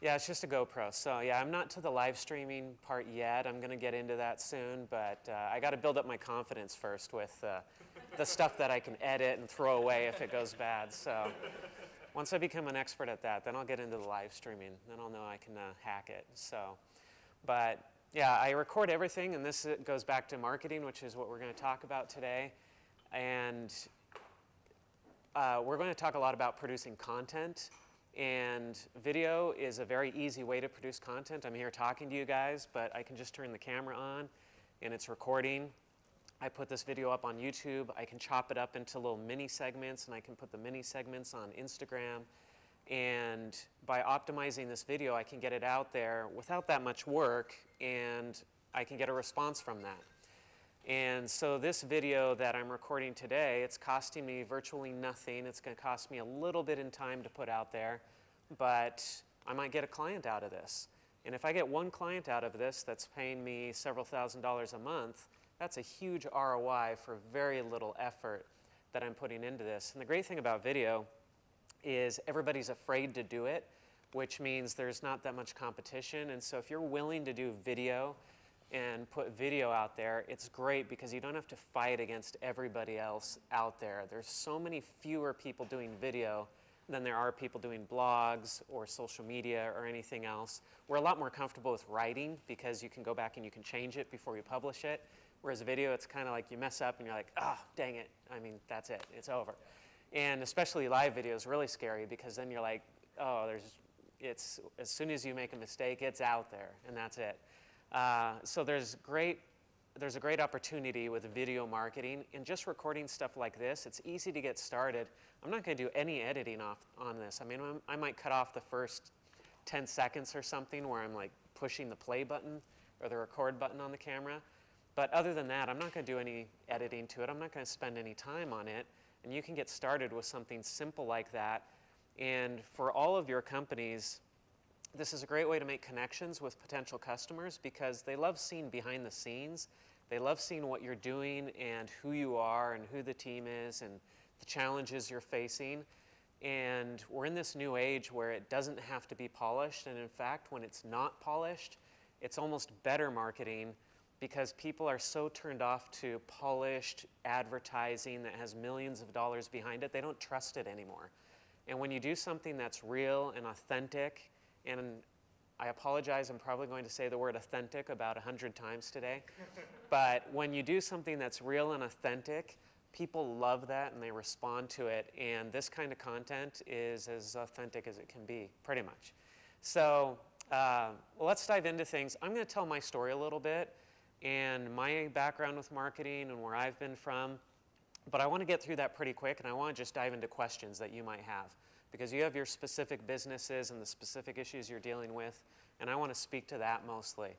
Yeah, it's just a GoPro. So yeah, I'm not to the live streaming part yet. I'm going to get into that soon, but I got to build up my confidence first with the stuff that I can edit and throw away if it goes bad. So once I become an expert at that, then I'll get into the live streaming. Then I'll know I can hack it. So, but yeah, I record everything, and this goes back to marketing, which is what we're going to talk about today. And we're going to talk a lot about producing content. And video is a very easy way to produce content. I'm here talking to you guys, but I can just turn the camera on and it's recording. I put this video up on YouTube. I can chop it up into little mini segments, and I can put the mini segments on Instagram. And by optimizing this video, I can get it out there without that much work, and I can get a response from that. And so this video that I'm recording today, it's costing me virtually nothing. It's going to cost me a little bit in time to put out there, but I might get a client out of this. And if I get one client out of this that's paying me several $1,000s a month, that's a huge ROI for very little effort that I'm putting into this. And the great thing about video is everybody's afraid to do it, which means there's not that much competition. And so if you're willing to do video and put video out there, it's great because you don't have to fight against everybody else out there. There's so many fewer people doing video than there are people doing blogs or social media or anything else. We're a lot more comfortable with writing because you can go back and you can change it before you publish it. Whereas video, it's kind of like you mess up and you're like, oh, dang it. I mean, that's it. It's over. And especially live video is really scary because then you're like, oh, as soon as you make a mistake, it's out there, and that's it. So there's a great opportunity with video marketing, and just recording stuff like this, it's easy to get started. I'm not going to do any editing on this. I mean, I might cut off the first 10 seconds or something where I'm like pushing the play button or the record button on the camera. But other than that, I'm not going to do any editing to it. I'm not going to spend any time on it. And you can get started with something simple like that. And for all of your companies, this is a great way to make connections with potential customers because they love seeing behind the scenes. They love seeing what you're doing and who you are and who the team is and the challenges you're facing. And we're in this new age where it doesn't have to be polished. And in fact, when it's not polished, it's almost better marketing because people are so turned off to polished advertising that has millions of dollars behind it, they don't trust it anymore. And when you do something that's real and authentic, and I apologize, I'm probably going to say the word authentic about 100 times today. But when you do something that's real and authentic, people love that and they respond to it. And this kind of content is as authentic as it can be, pretty much. So let's dive into things. I'm going to tell my story a little bit and my background with marketing and where I've been from. But I want to get through that pretty quick, and I want to just dive into questions that you might have, because you have your specific businesses and the specific issues you're dealing with, and I want to speak to that mostly.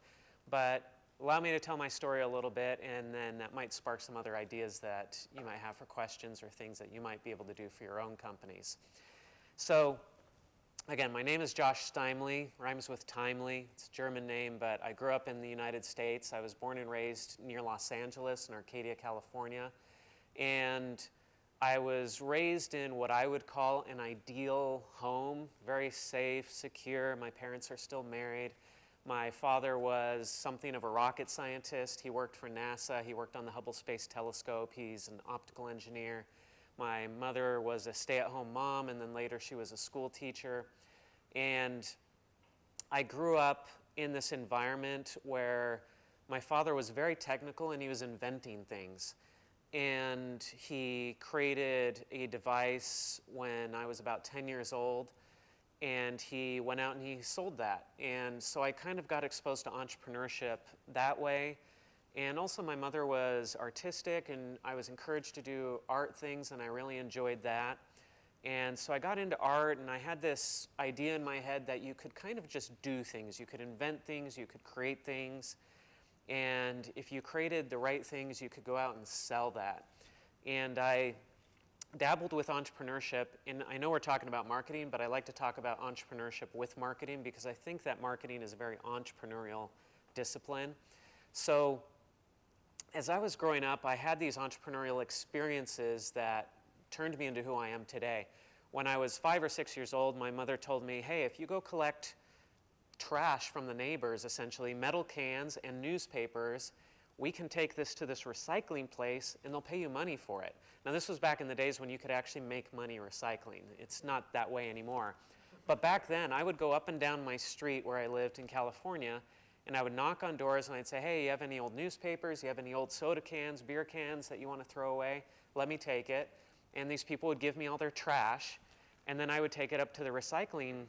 But allow me to tell my story a little bit, and then that might spark some other ideas that you might have for questions or things that you might be able to do for your own companies. So, again, my name is Josh Steimle, rhymes with timely. It's a German name, but I grew up in the United States. I was born and raised near Los Angeles in Arcadia, California. And I was raised in what I would call an ideal home, very safe, secure. My parents are still married. My father was something of a rocket scientist. He worked for NASA. He worked on the Hubble Space Telescope. He's an optical engineer. My mother was a stay-at-home mom, and then later she was a school teacher. And I grew up in this environment where my father was very technical and he was inventing things. And he created a device when I was about 10 years old, and he went out and he sold that. And so I kind of got exposed to entrepreneurship that way. And also my mother was artistic, and I was encouraged to do art things, and I really enjoyed that. And so I got into art, and I had this idea in my head that you could kind of just do things. You could invent things, you could create things. And if you created the right things, you could go out and sell that. And I dabbled with entrepreneurship, and I know we're talking about marketing, but I like to talk about entrepreneurship with marketing because I think that marketing is a very entrepreneurial discipline. So as I was growing up, I had these entrepreneurial experiences that turned me into who I am today. When I was 5 or 6 years old, my mother told me, hey, if you go collect trash from the neighbors, essentially, metal cans and newspapers. We can take this to this recycling place and they'll pay you money for it. Now this was back in the days when you could actually make money recycling. It's not that way anymore. But back then I would go up and down my street where I lived in California, and I would knock on doors and I'd say, hey, you have any old newspapers? You have any old soda cans, beer cans that you want to throw away? Let me take it. And these people would give me all their trash, and then I would take it up to the recycling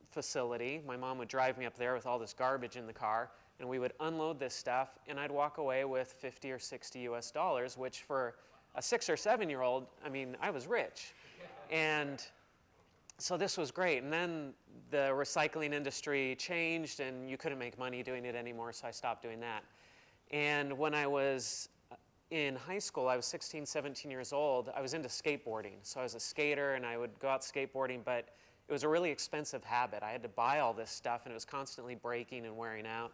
facility. My mom would drive me up there with all this garbage in the car, and we would unload this stuff, and I'd walk away with 50 or 60 US dollars, which for a 6 or 7-year-old, I mean, I was rich. And so this was great. And then the recycling industry changed, and you couldn't make money doing it anymore, so I stopped doing that. And when I was in high school, I was 16, 17 years old, I was into skateboarding. So I was a skater, and I would go out skateboarding, but it was a really expensive habit. I had to buy all this stuff, and it was constantly breaking and wearing out.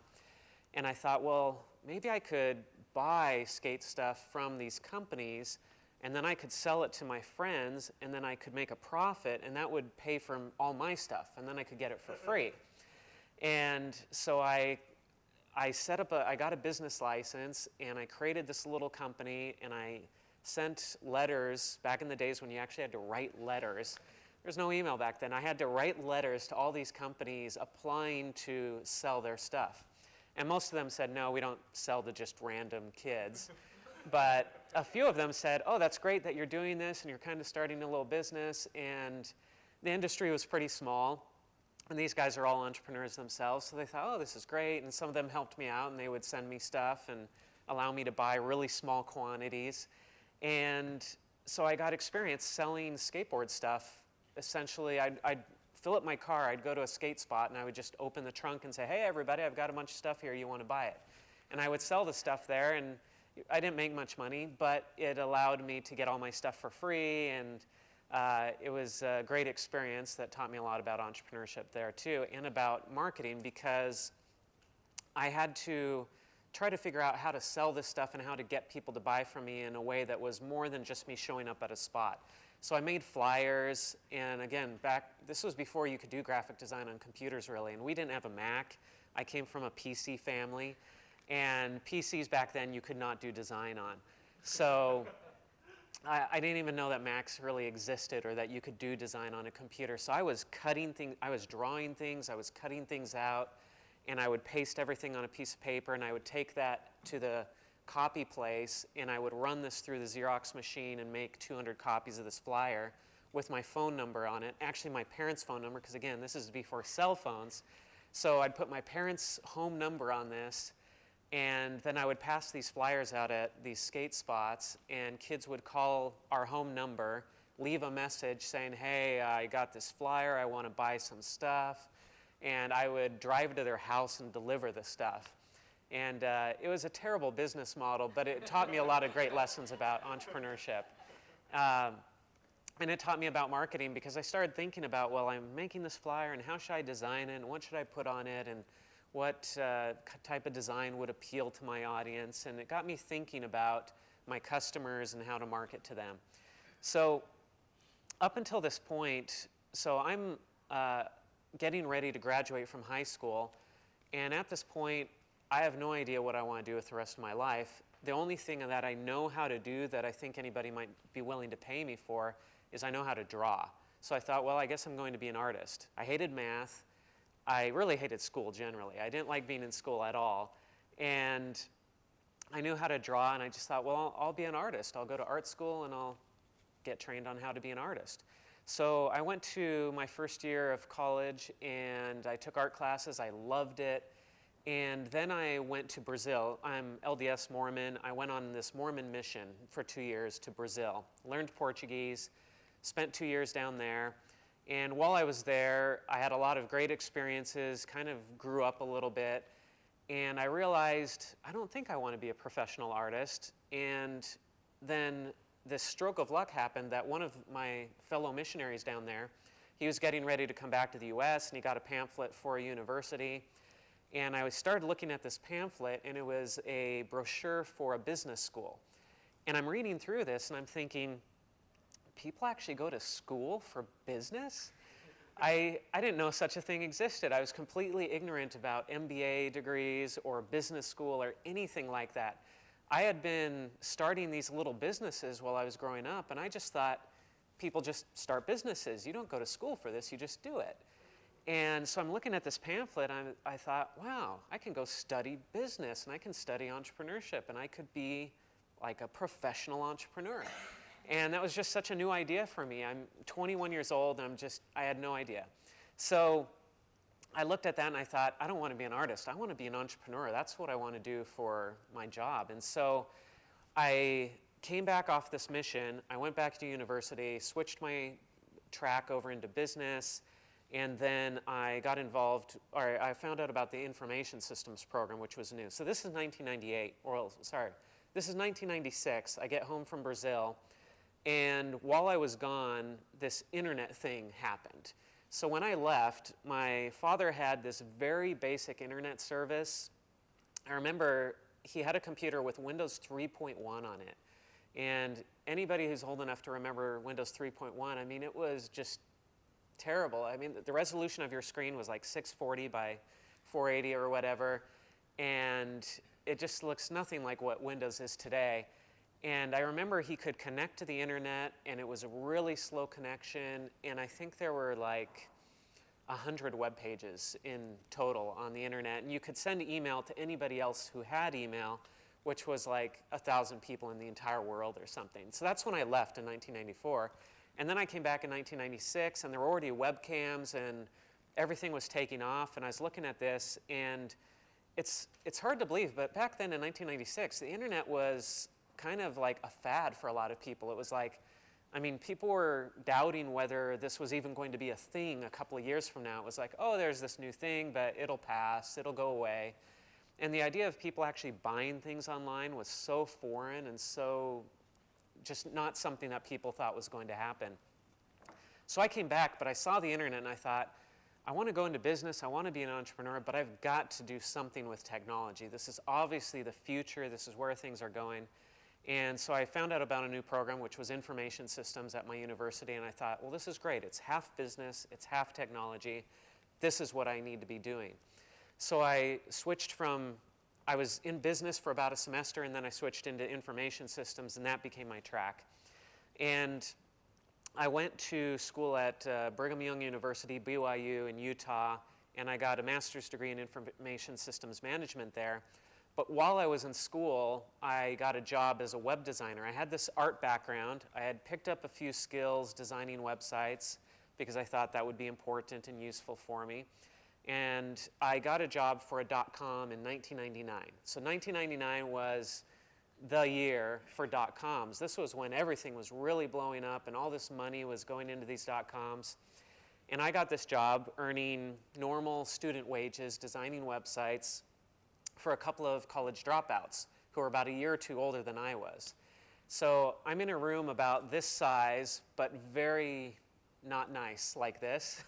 And I thought, well, maybe I could buy skate stuff from these companies, and then I could sell it to my friends, and then I could make a profit, and that would pay for all my stuff, and then I could get it for free. And so I got a business license, and I created this little company, and I sent letters back in the days when you actually had to write letters. There's no email back then. I had to write letters to all these companies applying to sell their stuff. And most of them said, no, we don't sell to just random kids. But a few of them said, oh, that's great that you're doing this and you're kind of starting a little business. And the industry was pretty small. And these guys are all entrepreneurs themselves. So they thought, oh, this is great. And some of them helped me out, and they would send me stuff and allow me to buy really small quantities. And so I got experience selling skateboard stuff. Essentially, I'd fill up my car, I'd go to a skate spot, and I would just open the trunk and say, hey, everybody, I've got a bunch of stuff here, you want to buy it? And I would sell the stuff there, and I didn't make much money, but it allowed me to get all my stuff for free, and it was a great experience that taught me a lot about entrepreneurship there too, and about marketing, because I had to try to figure out how to sell this stuff and how to get people to buy from me in a way that was more than just me showing up at a spot. So I made flyers, and again, this was before you could do graphic design on computers really, and we didn't have a Mac. I came from a PC family, and PCs back then you could not do design on. So I didn't even know that Macs really existed or that you could do design on a computer. So I was cutting things, I was drawing things, I was cutting things out, and I would paste everything on a piece of paper, and I would take that to the copy place, and I would run this through the Xerox machine and make 200 copies of this flyer with my phone number on it. Actually, my parents' phone number, because again, this is before cell phones. So I'd put my parents' home number on this, and then I would pass these flyers out at these skate spots, and kids would call our home number, leave a message saying, hey, I got this flyer, I want to buy some stuff, and I would drive to their house and deliver the stuff. And it was a terrible business model, but it taught me a lot of great lessons about entrepreneurship. And it taught me about marketing, because I started thinking about, well, I'm making this flyer, and how should I design it, and what should I put on it, and what type of design would appeal to my audience. And it got me thinking about my customers and how to market to them. So up until this point, so I'm getting ready to graduate from high school, and at this point, I have no idea what I want to do with the rest of my life. The only thing that I know how to do that I think anybody might be willing to pay me for is I know how to draw. So I thought, well, I guess I'm going to be an artist. I hated math. I really hated school generally. I didn't like being in school at all. And I knew how to draw, and I just thought, well, I'll be an artist. I'll go to art school, and I'll get trained on how to be an artist. So I went to my first year of college, and I took art classes. I loved it. And then I went to Brazil. I'm LDS Mormon. I went on this Mormon mission for 2 years to Brazil. Learned Portuguese, spent 2 years down there. And while I was there, I had a lot of great experiences, kind of grew up a little bit. And I realized, I don't think I want to be a professional artist. And then this stroke of luck happened that one of my fellow missionaries down there, he was getting ready to come back to the US, and he got a pamphlet for a university. And I started looking at this pamphlet, and it was a brochure for a business school. And I'm reading through this, and I'm thinking, people actually go to school for business? I didn't know such a thing existed. I was completely ignorant about MBA degrees or business school or anything like that. I had been starting these little businesses while I was growing up, and I just thought people just start businesses. You don't go to school for this, you just do it. And so I'm looking at this pamphlet, and I thought, wow, I can go study business, and I can study entrepreneurship, and I could be like a professional entrepreneur. And that was just such a new idea for me. I'm 21 years old, and I had no idea. So I looked at that and I thought, I don't want to be an artist. I want to be an entrepreneur. That's what I want to do for my job. And so I came back off this mission. I went back to university, switched my track over into business, and then I got involved, or I found out about the information systems program, which was new. So this is 1998, or sorry, this is 1996. I get home from Brazil. And while I was gone, this internet thing happened. So when I left, my father had this very basic internet service. I remember he had a computer with Windows 3.1 on it. And anybody who's old enough to remember Windows 3.1, I mean, it was just terrible. I mean, the resolution of your screen was like 640 by 480 or whatever. And it just looks nothing like what Windows is today. And I remember he could connect to the internet, and it was a really slow connection, and I think there were like 100 web pages in total on the internet, and you could send email to anybody else who had email, which was like 1,000 people in the entire world or something. So that's when I left in 1994. And then I came back in 1996, and there were already webcams, and everything was taking off, and I was looking at this, and it's hard to believe, but back then in 1996, the internet was kind of like a fad for a lot of people. It was like, I mean, people were doubting whether this was even going to be a thing a couple of years from now. It was like, oh, there's this new thing, but it'll pass, it'll go away. And the idea of people actually buying things online was so foreign and so just not something that people thought was going to happen. So I came back, but I saw the internet and I thought, I want to go into business, I want to be an entrepreneur, but I've got to do something with technology. This is obviously the future, this is where things are going. And so I found out about a new program, which was information systems at my university, and I thought, well, this is great. It's half business, it's half technology. This is what I need to be doing. So I switched from, I was in business for about a semester, and then I switched into information systems, and that became my track. And I went to school at Brigham Young University, BYU in Utah, and I got a master's degree in information systems management there. But while I was in school, I got a job as a web designer. I had this art background. I had picked up a few skills designing websites because I thought that would be important and useful for me. And I got a job for a .com in 1999. So 1999 was the year for .coms. This was when everything was really blowing up and all this money was going into these .coms. And I got this job earning normal student wages, designing websites, for a couple of college dropouts who were about a year or two older than I was. So I'm in a room about this size, but very not nice like this.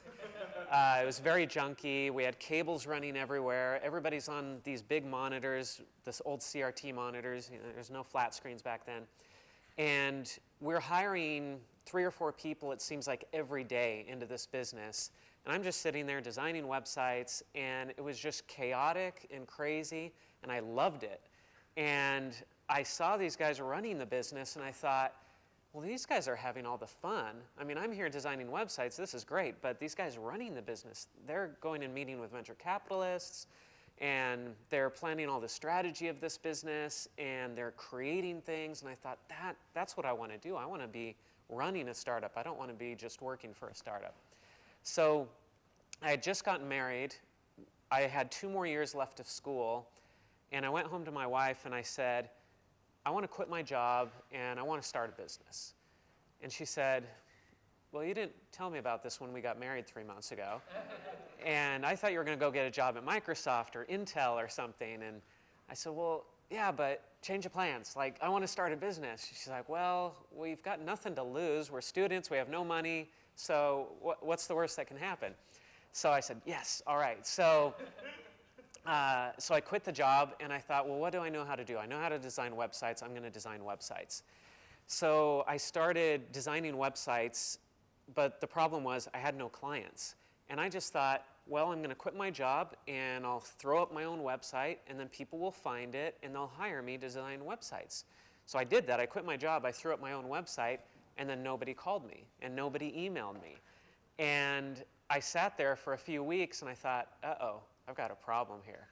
It was very junky. We had cables running everywhere. Everybody's on these big monitors, this old CRT monitors. You know, there's no flat screens back then. And we're hiring 3 or 4 people, it seems like, every day into this business. And I'm just sitting there designing websites, and it was just chaotic and crazy, and I loved it. And I saw these guys running the business, and I thought, well, these guys are having all the fun. I mean, I'm here designing websites, this is great, but these guys running the business, they're going and meeting with venture capitalists, and they're planning all the strategy of this business, and they're creating things, and I thought, that's what I want to do. I want to be running a startup. I don't want to be just working for a startup. So I had just gotten married. I had 2 more years left of school, and I went home to my wife and I said, I want to quit my job and I want to start a business. And she said, well, you didn't tell me about this when we got married 3 months ago. And I thought you were going to go get a job at Microsoft or Intel or something. And I said, well, yeah, but change of plans. Like, I want to start a business. She's like, well, we've got nothing to lose. We're students. We have no money. So what's the worst that can happen? So I said, yes, all right. So I quit the job, and I thought, well, what do I know how to do? I know how to design websites. I'm going to design websites. So I started designing websites but the problem was I had no clients. And I just thought, well, I'm going to quit my job and I'll throw up my own website, and then people will find it and they'll hire me to design websites. So I did that. I quit my job, I threw up my own website, and then nobody called me and nobody emailed me. And I sat there for a few weeks and I thought, uh-oh, I've got a problem here.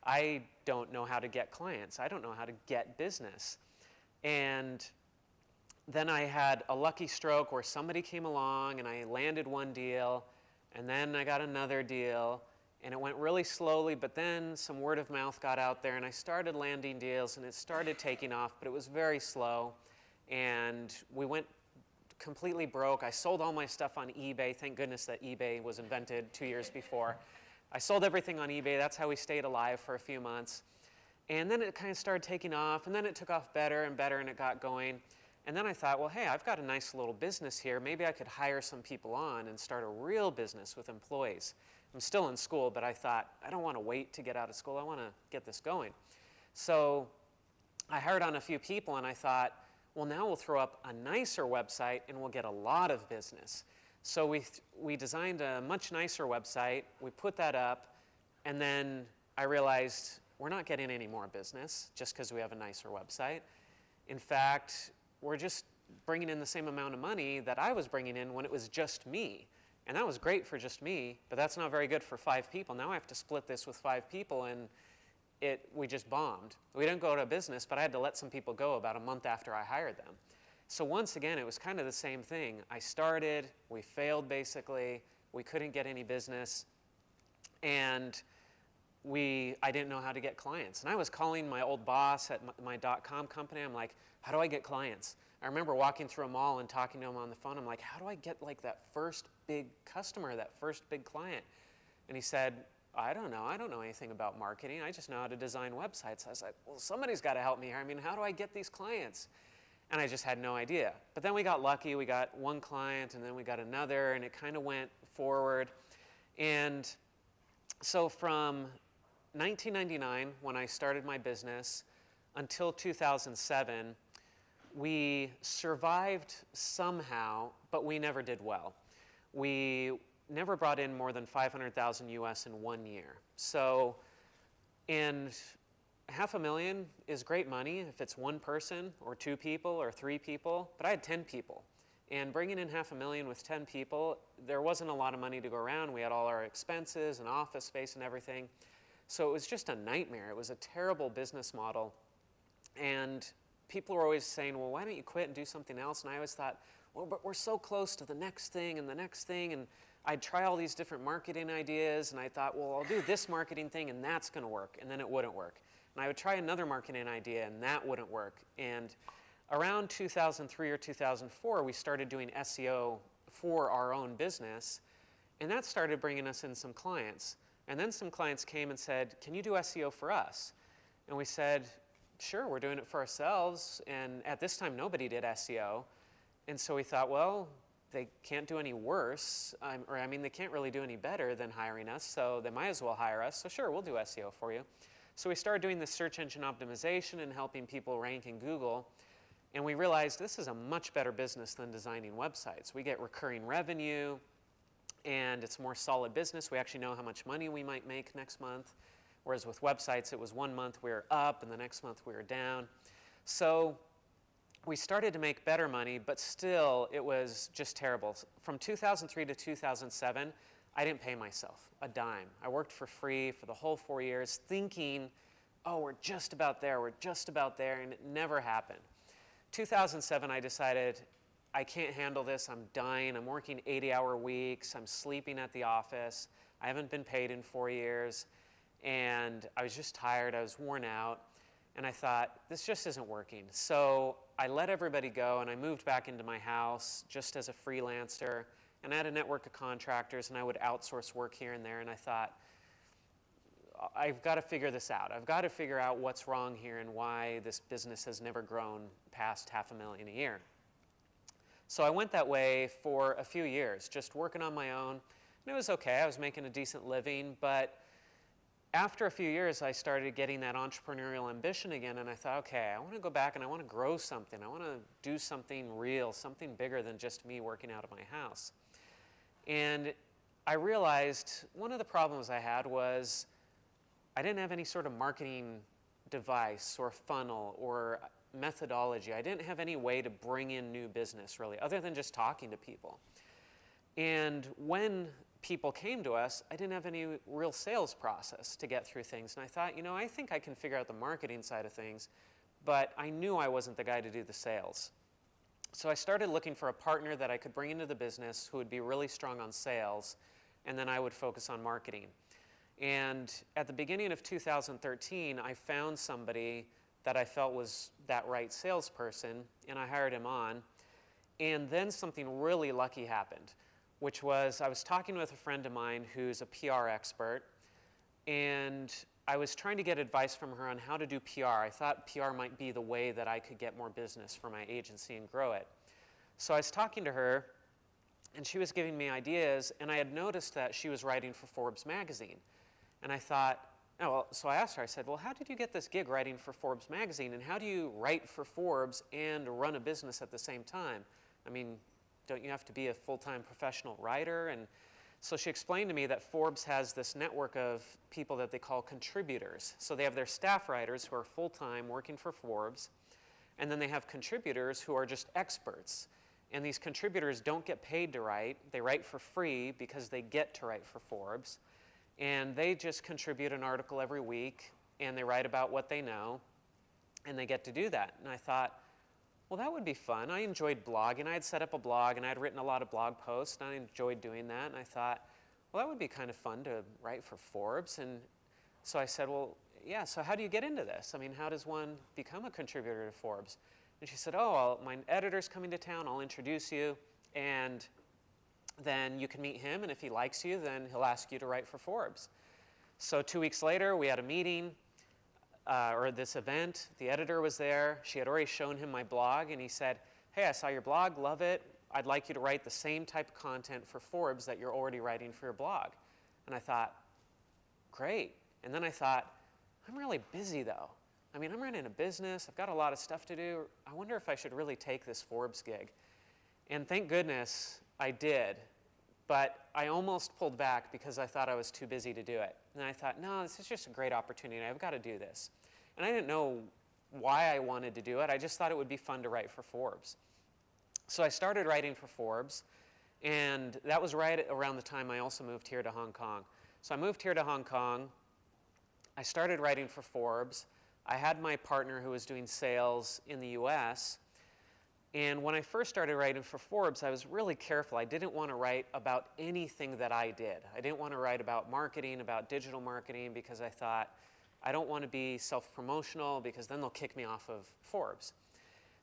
I don't know how to get clients. I don't know how to get business. And then I had a lucky stroke where somebody came along and I landed one deal, and then I got another deal, and it went really slowly, but then some word of mouth got out there and I started landing deals and it started taking off, but it was very slow, and we went completely broke. I sold all my stuff on eBay. Thank goodness that eBay was invented 2 years before. I sold everything on eBay. That's how we stayed alive for a few months. And then it kind of started taking off, and then it took off better and better, and it got going. And then I thought, well, hey, I've got a nice little business here. Maybe I could hire some people on and start a real business with employees. I'm still in school, but I thought, I don't want to wait to get out of school. I want to get this going. So I hired on a few people, and I thought, well, now we'll throw up a nicer website and we'll get a lot of business. So we designed a much nicer website. We put that up, and then I realized we're not getting any more business just because we have a nicer website. In fact, we're just bringing in the same amount of money that I was bringing in when it was just me. And that was great for just me, but that's not very good for 5 people. Now I have to split this with 5 people, and we just bombed. We didn't go out of business, but I had to let some people go about a month after I hired them. So once again, it was kind of the same thing. I started, we failed basically, we couldn't get any business, and I didn't know how to get clients. And I was calling my old boss at my .com company. I'm like, how do I get clients? I remember walking through a mall and talking to him on the phone. I'm like, how do I get like that first big customer, that first big client? And he said, I don't know anything about marketing. I just know how to design websites. I was like, well, somebody's got to help me here. I mean, how do I get these clients? And I just had no idea. But then we got lucky. We got one client, and then we got another, and it kind of went forward. And so from 1999, when I started my business, until 2007, we survived somehow, but we never did well. We never brought in more than 500,000 US in 1 year. So, and $500,000 is great money if it's one person or 2 people or 3 people, but I had 10 people. And bringing in $500,000 with 10 people, there wasn't a lot of money to go around. We had all our expenses and office space and everything. So it was just a nightmare. It was a terrible business model. And people were always saying, well, why don't you quit and do something else? And I always thought, well, but we're so close to the next thing and the next thing. And I'd try all these different marketing ideas, and I thought, well, I'll do this marketing thing, and that's going to work. And then it wouldn't work. And I would try another marketing idea, and that wouldn't work. And around 2003 or 2004, we started doing SEO for our own business, and that started bringing us in some clients. And then some clients came and said, can you do SEO for us? And we said, sure, we're doing it for ourselves. And at this time, nobody did SEO. And so we thought, well, they can't do any worse, they can't really do any better than hiring us, so they might as well hire us. So sure, we'll do SEO for you. So we started doing the search engine optimization and helping people rank in Google. And we realized this is a much better business than designing websites. We get recurring revenue, and it's more solid business. We actually know how much money we might make next month. Whereas with websites, it was 1 month we were up, and the next month we were down. So we started to make better money, but still it was just terrible. From 2003 to 2007, I didn't pay myself a dime. I worked for free for the whole 4 years thinking, oh, we're just about there, and it never happened. 2007, I decided, I can't handle this, I'm dying, I'm working 80-hour weeks, I'm sleeping at the office, I haven't been paid in 4 years, and I was just tired, I was worn out. And I thought, this just isn't working. So I let everybody go, and I moved back into my house just as a freelancer. And I had a network of contractors, and I would outsource work here and there. And I thought, I've got to figure this out. I've got to figure out what's wrong here and why this business has never grown past $500,000 a year. So I went that way for a few years, just working on my own. And it was okay. I was making a decent living, but after a few years, I started getting that entrepreneurial ambition again, and I thought, okay, I want to go back and I want to grow something. I want to do something real, something bigger than just me working out of my house. And I realized one of the problems I had was I didn't have any sort of marketing device or funnel or methodology. I didn't have any way to bring in new business, really, other than just talking to people. And when people came to us, I didn't have any real sales process to get through things. And I thought, you know, I think I can figure out the marketing side of things, but I knew I wasn't the guy to do the sales. So I started looking for a partner that I could bring into the business who would be really strong on sales, and then I would focus on marketing. And at the beginning of 2013, I found somebody that I felt was that right salesperson, and I hired him on. And then something really lucky happened, which was I was talking with a friend of mine who's a PR expert, and I was trying to get advice from her on how to do PR. I thought PR might be the way that I could get more business for my agency and grow it. So I was talking to her, and she was giving me ideas, and I had noticed that she was writing for Forbes magazine. And I thought, oh, well, so I asked her, I said, well, how did you get this gig writing for Forbes magazine, and how do you write for Forbes and run a business at the same time? I mean, don't you have to be a full-time professional writer? And so she explained to me that Forbes has this network of people that they call contributors. So they have their staff writers who are full-time working for Forbes, and then they have contributors who are just experts. And these contributors don't get paid to write. They write for free because they get to write for Forbes. And they just contribute an article every week, and they write about what they know, and they get to do that. And I thought, well, that would be fun. I enjoyed blogging. I had set up a blog, and I had written a lot of blog posts, and I enjoyed doing that. And I thought, well, that would be kind of fun to write for Forbes. And so I said, well, yeah, so how do you get into this? I mean, how does one become a contributor to Forbes? And she said, oh, well, my editor's coming to town. I'll introduce you, and then you can meet him, and if he likes you, then he'll ask you to write for Forbes. So 2 weeks later, we had a meeting, or this event. The editor was there. She had already shown him my blog, and he said, hey, I saw your blog, love it. I'd like you to write the same type of content for Forbes that you're already writing for your blog. And I thought, great. And then I thought, I'm really busy, though. I mean, I'm running a business. I've got a lot of stuff to do. I wonder if I should really take this Forbes gig. And thank goodness I did. But I almost pulled back because I thought I was too busy to do it. And I thought, no, this is just a great opportunity. I've got to do this. And I didn't know why I wanted to do it. I just thought it would be fun to write for Forbes. So I started writing for Forbes, and that was right around the time I also moved here to Hong Kong. So I moved here to Hong Kong. I started writing for Forbes. I had my partner who was doing sales in the US. And when I first started writing for Forbes, I was really careful. I didn't want to write about anything that I did. I didn't want to write about marketing, about digital marketing, because I thought, I don't want to be self-promotional because then they'll kick me off of Forbes.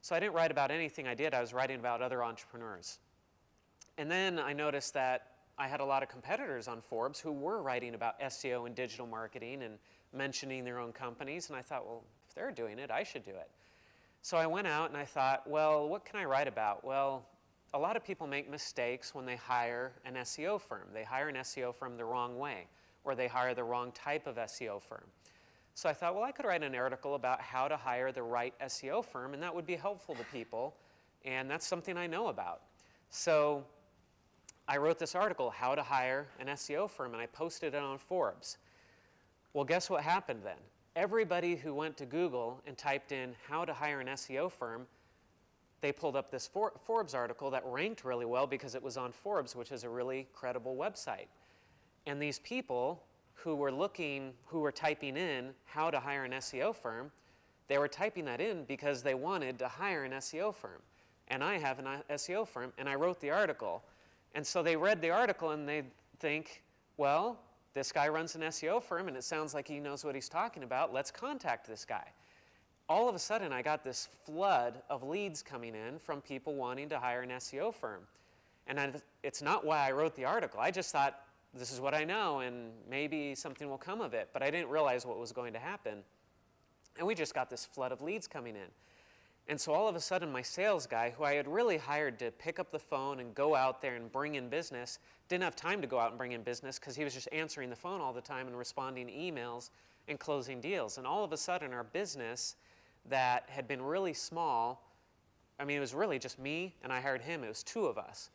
So I didn't write about anything I did. I was writing about other entrepreneurs. And then I noticed that I had a lot of competitors on Forbes who were writing about SEO and digital marketing and mentioning their own companies. And I thought, well, if they're doing it, I should do it. So I went out and I thought, well, what can I write about? Well, a lot of people make mistakes when they hire an SEO firm. They hire an SEO firm the wrong way, or they hire the wrong type of SEO firm. So I thought, well, I could write an article about how to hire the right SEO firm, and that would be helpful to people, and that's something I know about. So I wrote this article, How to Hire an SEO Firm, and I posted it on Forbes. Well, guess what happened then? Everybody who went to Google and typed in how to hire an SEO firm, they pulled up this Forbes article that ranked really well because it was on Forbes, which is a really credible website. And these people who were typing in how to hire an SEO firm, they were typing that in because they wanted to hire an SEO firm. And I have an SEO firm, and I wrote the article. And so they read the article and they think, well, this guy runs an SEO firm, and it sounds like he knows what he's talking about. Let's contact this guy. All of a sudden, I got this flood of leads coming in from people wanting to hire an SEO firm. And it's not why I wrote the article. I just thought, this is what I know, and maybe something will come of it. But I didn't realize what was going to happen. And we just got this flood of leads coming in. And so all of a sudden, my sales guy, who I had really hired to pick up the phone and go out there and bring in business, didn't have time to go out and bring in business because he was just answering the phone all the time and responding to emails and closing deals. And all of a sudden, our business that had been really small, I mean, it was really just me and I hired him. It was 2 of us.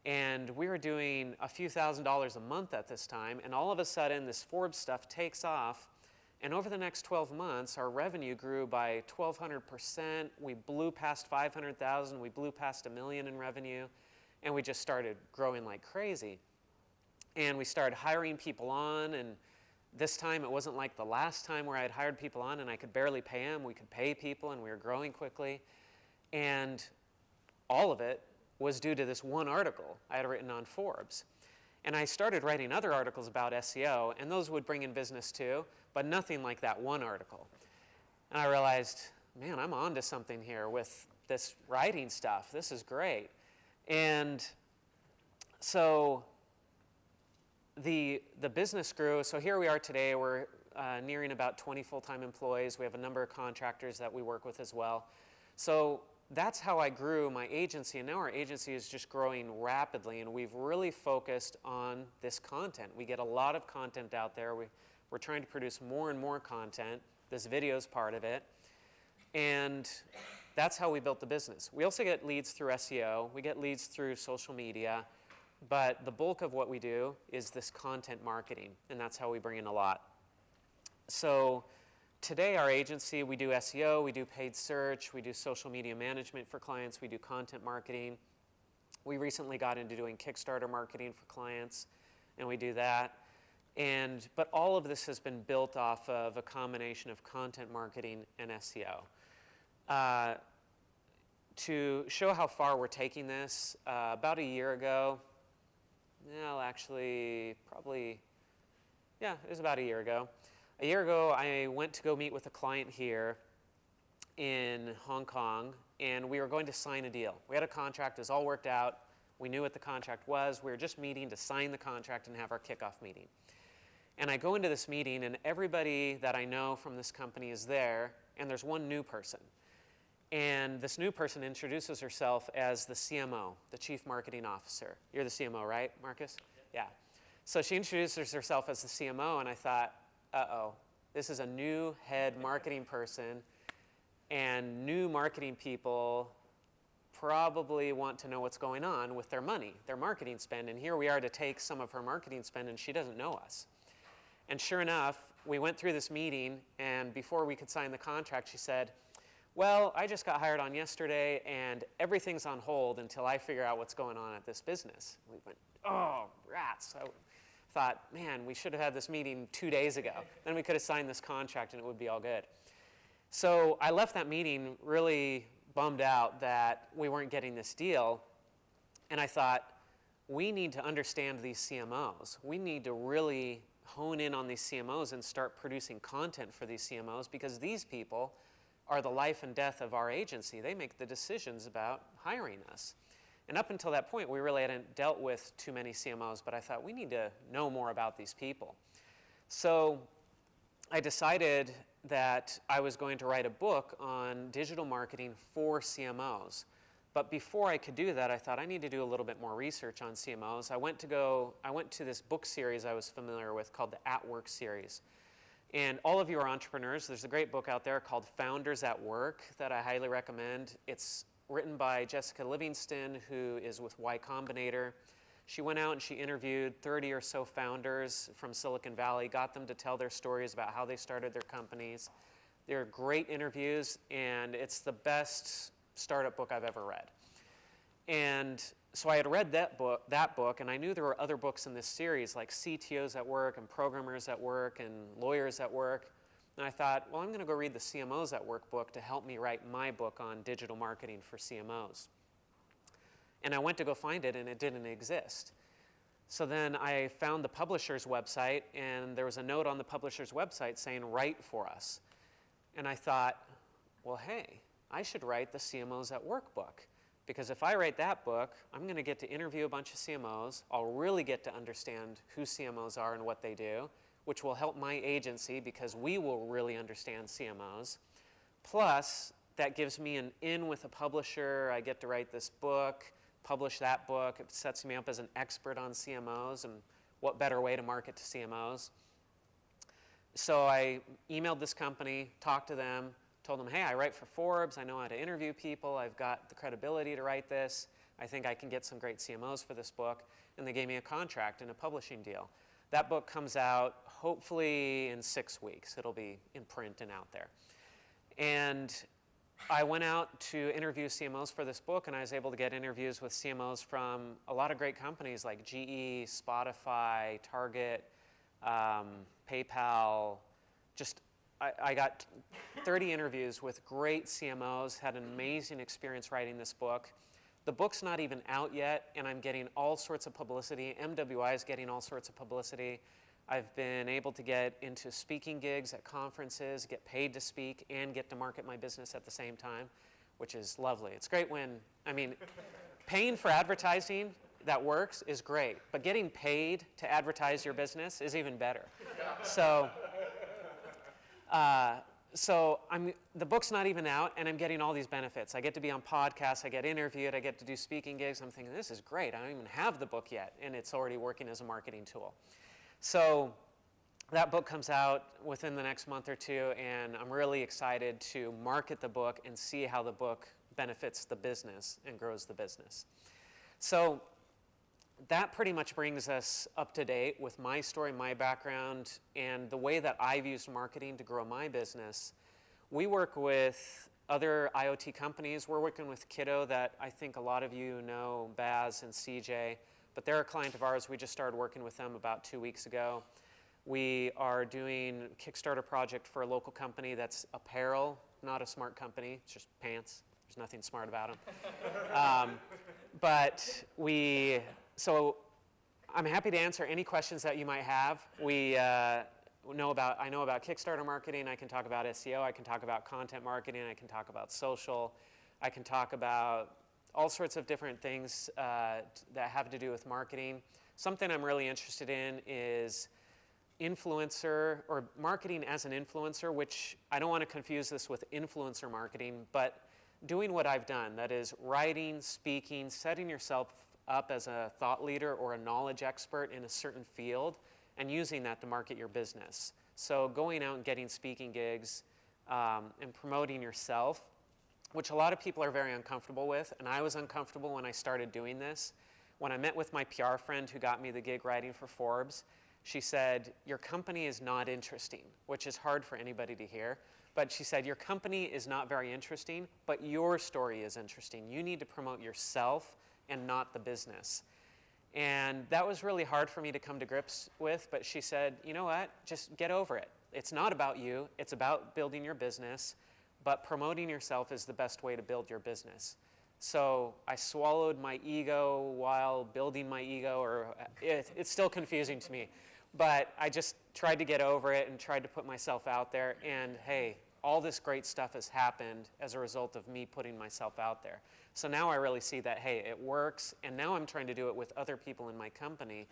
And we were doing a few $1,000s a month at this time. And all of a sudden, this Forbes stuff takes off. And over the next 12 months, our revenue grew by 1,200%. We blew past 500,000. We blew past $1 million in revenue. And we just started growing like crazy. And we started hiring people on. And this time, it wasn't like the last time where I had hired people on and I could barely pay them. We could pay people, and we were growing quickly. And all of it was due to this one article I had written on Forbes. And I started writing other articles about SEO, and those would bring in business too, but nothing like that one article. And I realized, man, I'm onto something here with this writing stuff. This is great. And so the business grew. So here we are today. We're nearing about 20 full-time employees. We have a number of contractors that we work with as well. So that's how I grew my agency, and now our agency is just growing rapidly, and we've really focused on this content. We get a lot of content out there. We're trying to produce more and more content. This video is part of it, and that's how we built the business. We also get leads through SEO. We get leads through social media, but the bulk of what we do is this content marketing, and that's how we bring in a lot. So today, our agency, we do SEO, we do paid search, we do social media management for clients, we do content marketing. We recently got into doing Kickstarter marketing for clients, and we do that. But all of this has been built off of a combination of content marketing and SEO. To show how far we're taking this, about a year ago, well, actually, probably, yeah, it was about a year ago. A year ago, I went to go meet with a client here in Hong Kong, and we were going to sign a deal. We had a contract. It was all worked out. We knew what the contract was. We were just meeting to sign the contract and have our kickoff meeting. And I go into this meeting, and everybody that I know from this company is there, and there's one new person. And this new person introduces herself as the CMO, the Chief Marketing Officer. You're the CMO, right, Marcus? Yeah. So she introduces herself as the CMO, and I thought, uh-oh, this is a new head marketing person, and new marketing people probably want to know what's going on with their money, their marketing spend, and here we are to take some of her marketing spend, and she doesn't know us. And sure enough, we went through this meeting, and before we could sign the contract, she said, well, I just got hired on yesterday, and everything's on hold until I figure out what's going on at this business. We went, oh, rats. I thought, man, we should have had this meeting 2 days ago. Then we could have signed this contract and it would be all good. So I left that meeting really bummed out that we weren't getting this deal. And I thought, we need to understand these CMOs. We need to really hone in on these CMOs and start producing content for these CMOs, because these people are the life and death of our agency. They make the decisions about hiring us. And up until that point, we really hadn't dealt with too many CMOs, but I thought we need to know more about these people. So I decided that I was going to write a book on digital marketing for CMOs. But before I could do that, I thought I need to do a little bit more research on CMOs. I went to this book series I was familiar with called the At Work series. And all of you are entrepreneurs. There's a great book out there called Founders at Work that I highly recommend. It's written by Jessica Livingston, who is with Y Combinator. She went out and she interviewed 30 or so founders from Silicon Valley, got them to tell their stories about how they started their companies. They're great interviews, and it's the best startup book I've ever read. And so I had read that book, and I knew there were other books in this series, like CTOs at Work and Programmers at Work and Lawyers at Work. And I thought, well, I'm going to go read the CMOs at Work book to help me write my book on digital marketing for CMOs. And I went to go find it, and it didn't exist. So then I found the publisher's website, and there was a note on the publisher's website saying, write for us. And I thought, well, hey, I should write the CMOs at Work book. Because if I write that book, I'm going to get to interview a bunch of CMOs. I'll really get to understand who CMOs are and what they do, which will help my agency because we will really understand CMOs. Plus, that gives me an in with a publisher. I get to write this book, publish that book. It sets me up as an expert on CMOs, and what better way to market to CMOs. So I emailed this company, talked to them, told them, hey, I write for Forbes. I know how to interview people. I've got the credibility to write this. I think I can get some great CMOs for this book. And they gave me a contract and a publishing deal. That book comes out hopefully in 6 weeks. It'll be in print and out there. And I went out to interview CMOs for this book, and I was able to get interviews with CMOs from a lot of great companies like GE, Spotify, Target, PayPal. I got 30 interviews with great CMOs, had an amazing experience writing this book. The book's not even out yet, and I'm getting all sorts of publicity. MWI is getting all sorts of publicity. I've been able to get into speaking gigs at conferences, get paid to speak, and get to market my business at the same time, which is lovely. It's great when, I mean, paying for advertising that works is great, but getting paid to advertise your business is even better. So the book's not even out, and I'm getting all these benefits. I get to be on podcasts, I get interviewed, I get to do speaking gigs. I'm thinking, this is great. I don't even have the book yet, and it's already working as a marketing tool. So that book comes out within the next month or two, and I'm really excited to market the book and see how the book benefits the business and grows the business. So that pretty much brings us up to date with my story, my background, and the way that I've used marketing to grow my business. We work with other IoT companies. We're working with Kiddo, that I think a lot of you know, Baz and CJ, but they're a client of ours. We just started working with them about 2 weeks ago. We are doing a Kickstarter project for a local company that's apparel, not a smart company, it's just pants. There's nothing smart about them. So I'm happy to answer any questions that you might have. I know about Kickstarter marketing. I can talk about SEO. I can talk about content marketing. I can talk about social. I can talk about all sorts of different things that have to do with marketing. Something I'm really interested in is influencer, or marketing as an influencer, which I don't want to confuse this with influencer marketing, but doing what I've done, that is writing, speaking, setting yourself up as a thought leader or a knowledge expert in a certain field, and using that to market your business. So going out and getting speaking gigs and promoting yourself, which a lot of people are very uncomfortable with, and I was uncomfortable when I started doing this. When I met with my PR friend who got me the gig writing for Forbes, she said, your company is not interesting, which is hard for anybody to hear. But she said, your company is not very interesting, but your story is interesting. You need to promote yourself and not the business. And that was really hard for me to come to grips with, but she said, you know what, just get over it. It's not about you, it's about building your business, but promoting yourself is the best way to build your business. So I swallowed my ego while building my ego, or it's still confusing to me. But I just tried to get over it and tried to put myself out there, and hey, all this great stuff has happened as a result of me putting myself out there. So now I really see that, hey, it works, and now I'm trying to do it with other people in my company.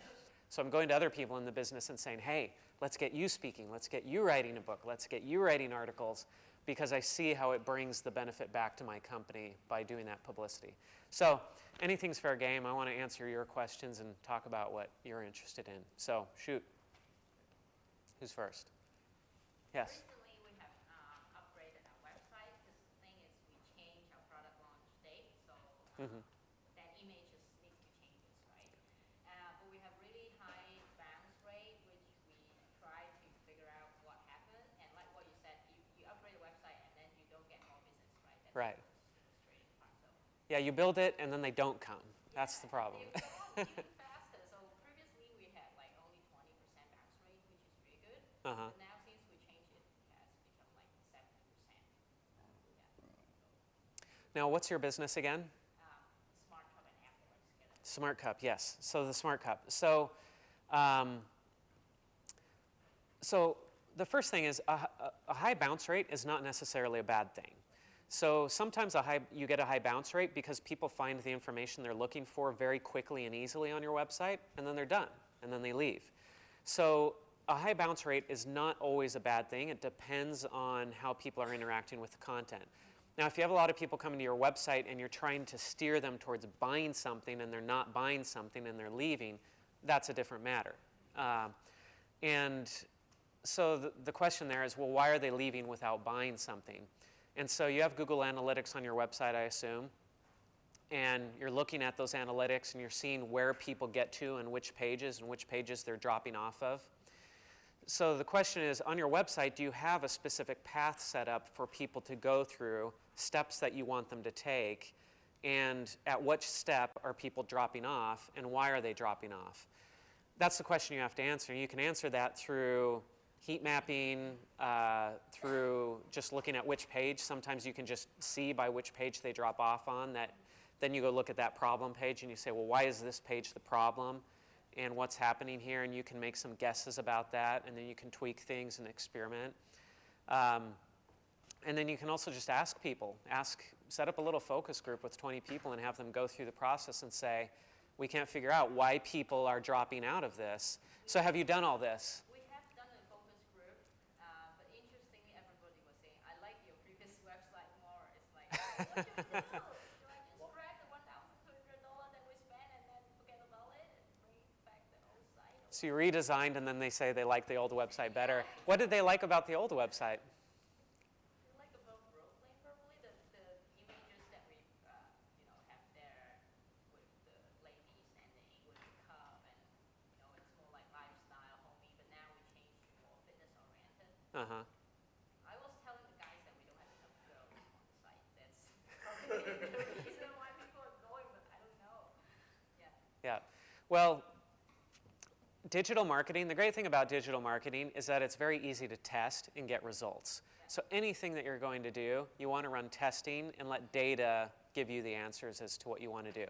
So I'm going to other people in the business and saying, hey, let's get you speaking, let's get you writing a book, let's get you writing articles, because I see how it brings the benefit back to my company by doing that publicity. So anything's fair game. I want to answer your questions and talk about what you're interested in. So shoot. Who's first? Yes. Recently, we have upgraded our website. Because the thing is, we changed our product launch date, so that image just needs to change, right? But we have really high bounce rate, which we try to figure out what happened. And like what you said, you upgrade the website and then you don't get more business, right? That's right. The frustrating part. So. Yeah, you build it and then they don't come. That's the problem. Faster. So previously we had like only 20% bounce rate, which is really good. But now since we changed it, it has become like 70%. Now, what's your business again? Smart cup and afterwards together. Smart cup, yes. So the smart cup. So the first thing is a high bounce rate is not necessarily a bad thing. So sometimes you get a high bounce rate because people find the information they're looking for very quickly and easily on your website, and then they're done, and then they leave. So a high bounce rate is not always a bad thing. It depends on how people are interacting with the content. Now, if you have a lot of people coming to your website and you're trying to steer them towards buying something and they're not buying something and they're leaving, that's a different matter. And so the question there is, well, why are they leaving without buying something? And so you have Google Analytics on your website, I assume, and you're looking at those analytics and you're seeing where people get to and which pages they're dropping off of. So the question is, on your website, do you have a specific path set up for people to go through, steps that you want them to take, and at which step are people dropping off, and why are they dropping off? That's the question you have to answer. You can answer that through heat mapping, through just looking at which page. Sometimes you can just see by which page they drop off on. Then you go look at that problem page and you say, well, why is this page the problem? And what's happening here? And you can make some guesses about that, and then you can tweak things and experiment. And then you can also just ask people. Set up a little focus group with 20 people and have them go through the process and say, we can't figure out why people are dropping out of this. So have you done all this? We have done a focus group, but interestingly, everybody was saying, I like your previous website more. It's like, what do I do? Do I just grab the $1,200 that we spent and then forget about it and bring back the old site? So you redesigned, and then they say they like the old website better. What did they like about the old website? They like about role playing, probably the images that we have there with the ladies and the English cup, and it's more like lifestyle, homey. But now we changed to more fitness oriented. I was telling the guys that we don't have enough girls on the site. That's probably the reason why people are going, but I don't know. Yeah. Well, digital marketing, the great thing about digital marketing is that it's very easy to test and get results. So anything that you're going to do, you want to run testing and let data give you the answers as to what you want to do.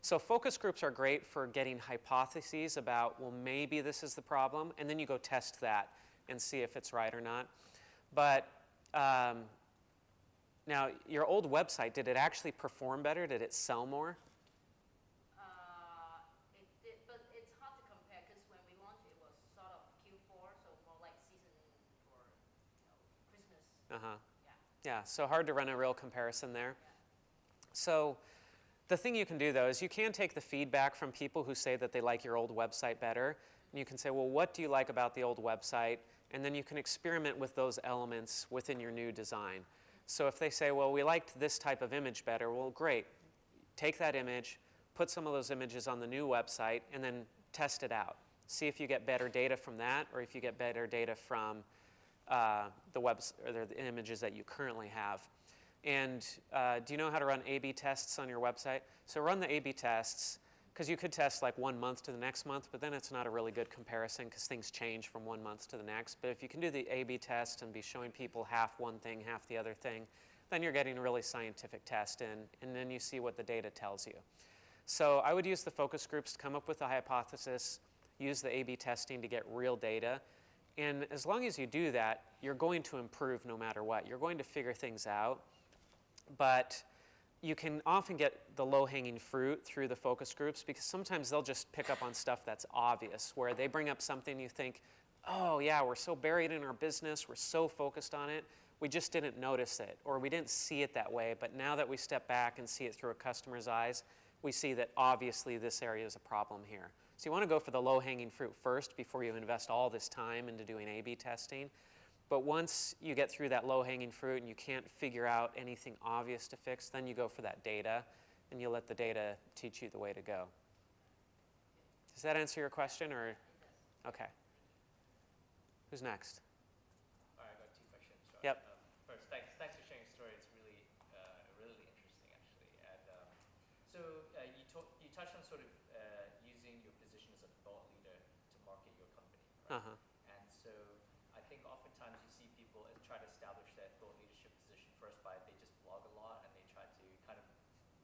So focus groups are great for getting hypotheses about, well, maybe this is the problem, and then you go test that and see if it's right or not. But now, your old website, did it actually perform better? Did it sell more? It did, but it's hard to compare because when we launched, it was sort of Q4, so more like season for Christmas. Yeah, so hard to run a real comparison there. So the thing you can do, though, is you can take the feedback from people who say that they like your old website better, and you can say, well, what do you like about the old website? And then you can experiment with those elements within your new design. So if they say, well, we liked this type of image better, well, great. Take that image, put some of those images on the new website, and then test it out. See if you get better data from that, or if you get better data from the images that you currently have. And do you know how to run A/B tests on your website? So run the A/B tests, because you could test like 1 month to the next month, but then it's not a really good comparison because things change from 1 month to the next. But if you can do the A/B test and be showing people half one thing, half the other thing, then you're getting a really scientific test in, and then you see what the data tells you. So I would use the focus groups to come up with a hypothesis, use the A/B testing to get real data. And as long as you do that, you're going to improve no matter what. You're going to figure things out. But you can often get the low-hanging fruit through the focus groups because sometimes they'll just pick up on stuff that's obvious, where they bring up something you think, oh yeah, we're so buried in our business, we're so focused on it, we just didn't notice it, or we didn't see it that way, but now that we step back and see it through a customer's eyes, we see that obviously this area is a problem here. So you want to go for the low-hanging fruit first before you invest all this time into doing A/B testing. But once you get through that low-hanging fruit and you can't figure out anything obvious to fix, then you go for that data, and you let the data teach you the way to go. Does that answer your question, or? Okay. Who's next? All right, I got 2 questions. Yep. First, thanks for sharing your story. It's really, really interesting, actually. And so you touched on sort of using your position as a thought leader to market your company, right? And so I think oftentimes you see people try to establish their thought leadership position first by they just blog a lot and they try to kind of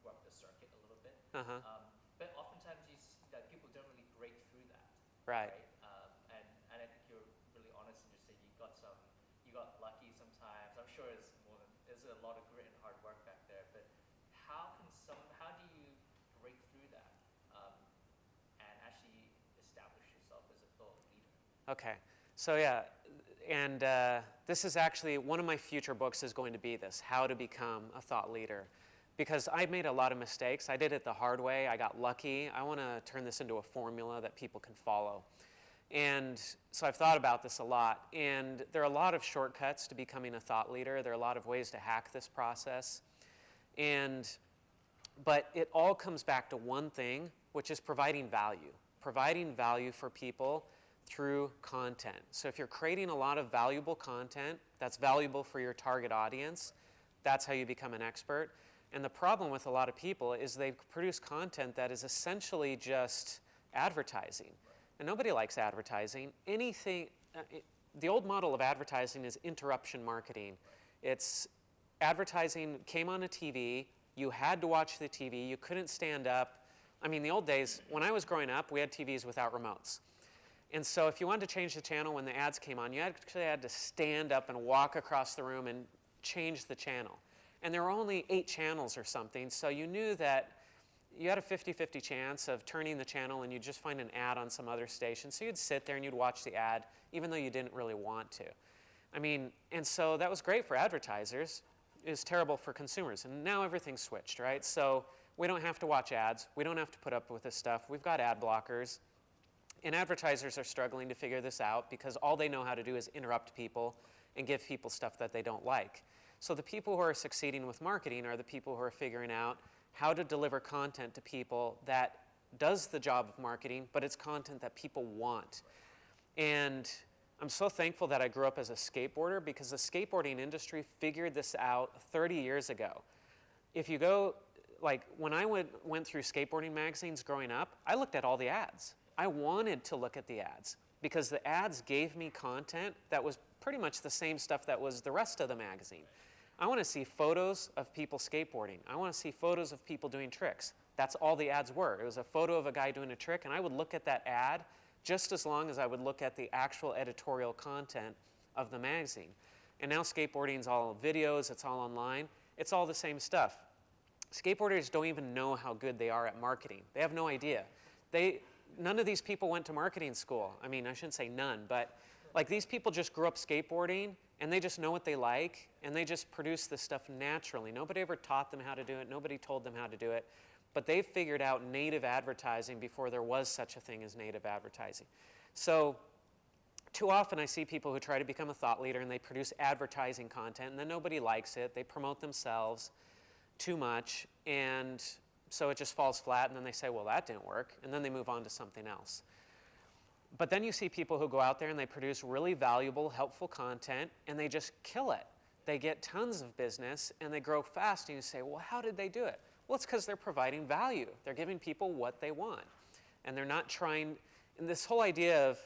work the circuit a little bit. But oftentimes you see that people don't really break through that. Right. And I think you're really honest and just say you got lucky sometimes. I'm sure there's a lot of grit and hard work back there. But how do you break through that and actually establish yourself as a thought leader? Okay. So yeah, this is actually, one of my future books is going to be this, How to Become a Thought Leader. Because I made a lot of mistakes. I did it the hard way. I got lucky. I want to turn this into a formula that people can follow. And so I've thought about this a lot. And there are a lot of shortcuts to becoming a thought leader. There are a lot of ways to hack this process. But it all comes back to one thing, which is providing value. Providing value for people through content. So if you're creating a lot of valuable content that's valuable for your target audience, that's how you become an expert. And the problem with a lot of people is they produce content that is essentially just advertising. And nobody likes advertising. Anything, the old model of advertising is interruption marketing. It's advertising came on a TV, you had to watch the TV, you couldn't stand up. I mean, the old days, when I was growing up, we had TVs without remotes. And so if you wanted to change the channel when the ads came on, you actually had to stand up and walk across the room and change the channel. And there were only 8 channels or something, so you knew that you had a 50-50 chance of turning the channel and you'd just find an ad on some other station. So you'd sit there and you'd watch the ad, even though you didn't really want to. I mean, and so that was great for advertisers. It was terrible for consumers. And now everything's switched, right? So we don't have to watch ads. We don't have to put up with this stuff. We've got ad blockers. And advertisers are struggling to figure this out because all they know how to do is interrupt people and give people stuff that they don't like. So the people who are succeeding with marketing are the people who are figuring out how to deliver content to people that does the job of marketing, but it's content that people want. And I'm so thankful that I grew up as a skateboarder because the skateboarding industry figured this out 30 years ago. If you go, like when I went through skateboarding magazines growing up, I looked at all the ads. I wanted to look at the ads because the ads gave me content that was pretty much the same stuff that was the rest of the magazine. I want to see photos of people skateboarding. I want to see photos of people doing tricks. That's all the ads were. It was a photo of a guy doing a trick, and I would look at that ad just as long as I would look at the actual editorial content of the magazine. And now skateboarding's all videos, it's all online. It's all the same stuff. Skateboarders don't even know how good they are at marketing. They have no idea. None of these people went to marketing school. I mean, I shouldn't say none, but like these people just grew up skateboarding and they just know what they like and they just produce this stuff naturally. Nobody ever taught them how to do it. Nobody told them how to do it. But they've figured out native advertising before there was such a thing as native advertising. So too often I see people who try to become a thought leader and they produce advertising content and then nobody likes it. They promote themselves too much and so it just falls flat and then they say, well, that didn't work, and then they move on to something else. But then you see people who go out there and they produce really valuable, helpful content and they just kill it. They get tons of business and they grow fast and you say, well, how did they do it? Well, it's because they're providing value. They're giving people what they want. And they're not trying, and this whole idea of,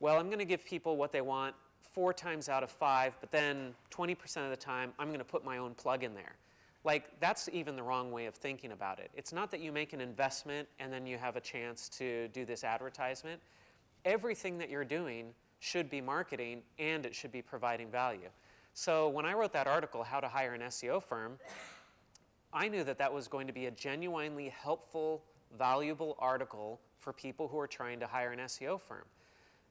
well, I'm going to give people what they want 4 times out of 5, but then 20% of the time I'm going to put my own plug in there. Like, that's even the wrong way of thinking about it. It's not that you make an investment and then you have a chance to do this advertisement. Everything that you're doing should be marketing and it should be providing value. So when I wrote that article, How to Hire an SEO Firm, I knew that that was going to be a genuinely helpful, valuable article for people who are trying to hire an SEO firm.